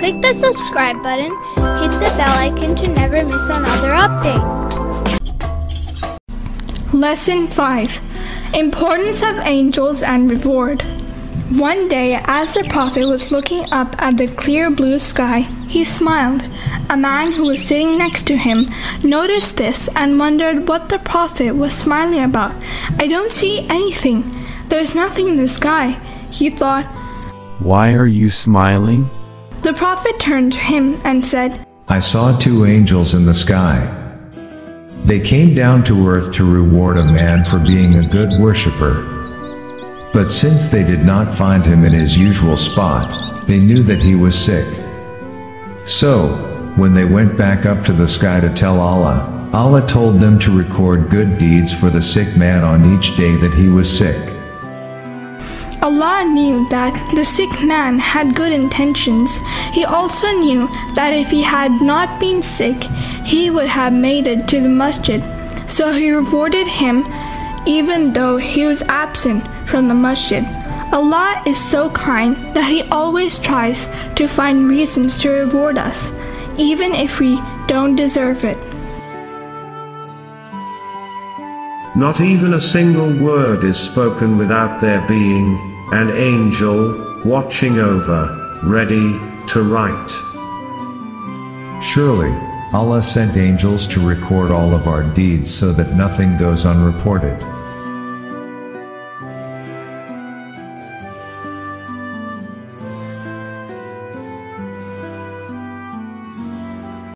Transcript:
Click the subscribe button, hit the bell icon to never miss another update. Lesson 5. Importance of Angels and Reward. One day, as the Prophet was looking up at the clear blue sky, he smiled. A man who was sitting next to him noticed this and wondered what the Prophet was smiling about. "I don't see anything. There's nothing in the sky," he thought. "Why are you smiling?" The Prophet turned to him and said, "I saw 2 angels in the sky. They came down to earth to reward a man for being a good worshipper. But since they did not find him in his usual spot, they knew that he was sick. So, when they went back up to the sky to tell Allah, Allah told them to record good deeds for the sick man on each day that he was sick." Allah knew that the sick man had good intentions. He also knew that if he had not been sick, he would have made it to the masjid. So he rewarded him even though he was absent from the masjid. Allah is so kind that He always tries to find reasons to reward us, even if we don't deserve it. Not even a single word is spoken without there being an angel watching over, ready to write. Surely, Allah sent angels to record all of our deeds so that nothing goes unreported.